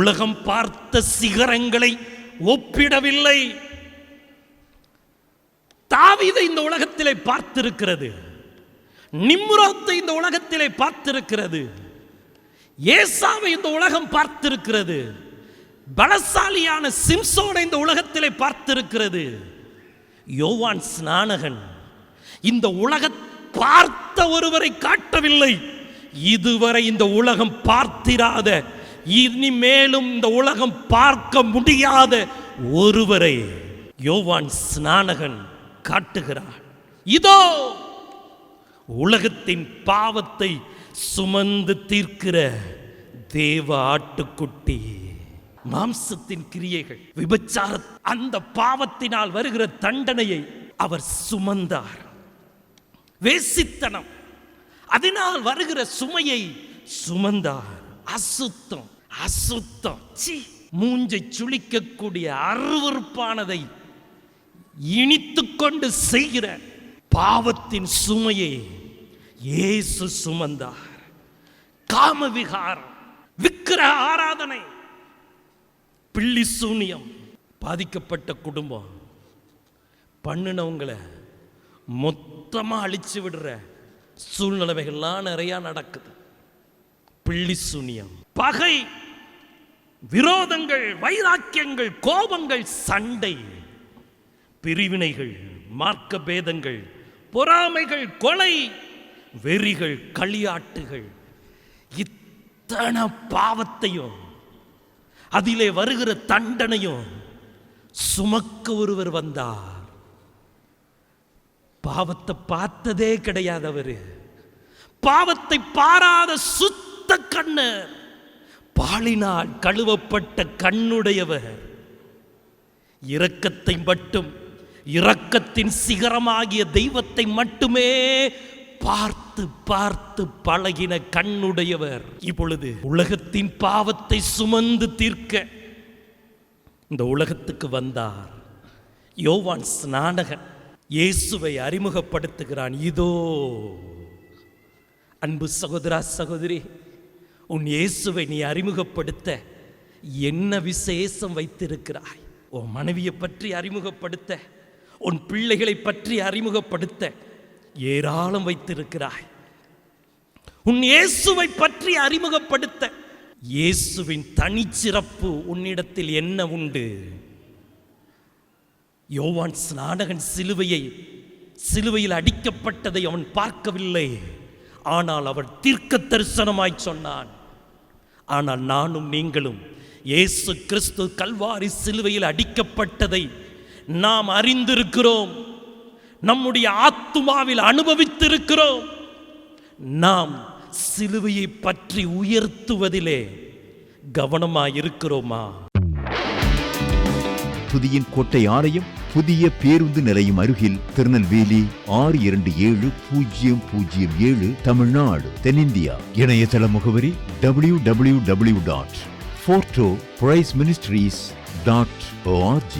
உலகம் பார்த்த சிகரங்களை ஒப்பிடவில்லை. தாவீதை இந்த உலகத்திலே பார்த்திருக்கிறது, நிம்ரோத்தை இந்த உலகத்திலே பார்த்திருக்கிறது, ஏசாவை இந்த உலகம் பார்த்திருக்கிறது, பலசாலியான சிம்சோனை இந்த உலகத்திலே பார்த்திருக்கிறது. யோவான் ஸ்நானகன் இந்த உலக பார்த்த ஒருவரை காட்டவில்லை, இதுவரை இந்த உலகம் பார்த்திராத, இனிமேலும் இந்த உலகம் பார்க்க முடியாத ஒருவரை யோவான் ஸ்நானகன் காட்டுகிறார். இதோ உலகத்தின் பாவத்தை சுமந்து தீர்க்கிற தேவ ஆட்டுக்குட்டி. மாம்சத்தின் கிரியைகள், விபச்சார அந்த பாவத்தினால் வருகிற தண்டனையை அவர் சுமந்தார். வேசித்தனம் அதனால் வருகிற சுமையை சுமந்தார். அசுத்தம் அசுத்தம் மூஞ்சை சுளிக்கக்கூடிய அருவருப்பானதை இனித்துக்கொண்டு செய்கிற பாவத்தின் சுமையை இயேசு சுமந்தார். காமவிகாரம், விக்கிரக ஆராதனை, பிள்ளி சூனியம், பாதிக்கப்பட்ட குடும்பம் பண்ணினவங்களை மொத்தமாக அழிச்சு விடுற சூழ்நிலைகள்லாம் நிறையா நடக்குது. பிள்ளி சூனியம், பகை, விரோதங்கள், வைராக்கியங்கள், கோபங்கள், சண்டை, பிரிவினைகள், மார்க்க பேதங்கள், பொறாமைகள், கொலை, வெறிகள், களியாட்டுகள், இத்தனை பாவத்தையும் அதிலே வருகிற தண்டனையும் சுமக்க ஒருவர் வந்தார். பாவத்தை பார்த்ததே கிடையாது அவரு, பாவத்தை பாராத சுத்த கண்ணர், பாலினால் கழுவப்பட்ட கண்ணுடையவர், இரக்கத்தை மட்டும், இரக்கத்தின் சிகரமாகிய தெய்வத்தை மட்டுமே பார்த்து பார்த்து பழகின கண்ணுடையவர் இப்பொழுது உலகத்தின் பாவத்தை சுமந்து தீர்க்க இந்த உலகத்துக்கு வந்தார். யோவான் ஸ்நானகன் இயேசுவை அறிமுகப்படுத்துகிறான். இதோ அன்பு சகோதரா சகோதரி, உன் இயேசுவை நீ அறிமுகப்படுத்த என்ன விசேஷம் வைத்திருக்கிறாய்? உன் மனைவியை பற்றி அறிமுகப்படுத்த, உன் பிள்ளைகளை பற்றி அறிமுகப்படுத்த ஏராளம் வைத்திருக்கிறாய். உன் இயேசுவை பற்றி அறிமுகப்படுத்த இயேசுவின் தனிச்சிறப்பு உன்னிடத்தில் என்ன உண்டு? யோவான் ஸ்நானகன் சிலுவையில் அடிக்கப்பட்டதை அவன் பார்க்கவில்லை, ஆனால் அவன் தீர்க்க தரிசனமாய் சொன்னான். ஆனால் நானும் நீங்களும் இயேசு கிறிஸ்து கல்வாரி சிலுவையில் அடிக்கப்பட்டதை நாம் அறிந்திருக்கிறோம், நம்முடைய ஆத்துமாவில் அனுபவித்திருக்கிறோம். நாம் சிலுவையை பற்றி உயர்த்துவதிலே கவனமாயிருக்கிறோமா? புதிய கோட்டை ஆலயம் புதிய பேருந்து நிலையம் அருகில், திருநெல்வேலி 620007 தமிழ்நாடு, தென்னிந்தியா. இணையதள முகவரி www.fortopriceministries.org.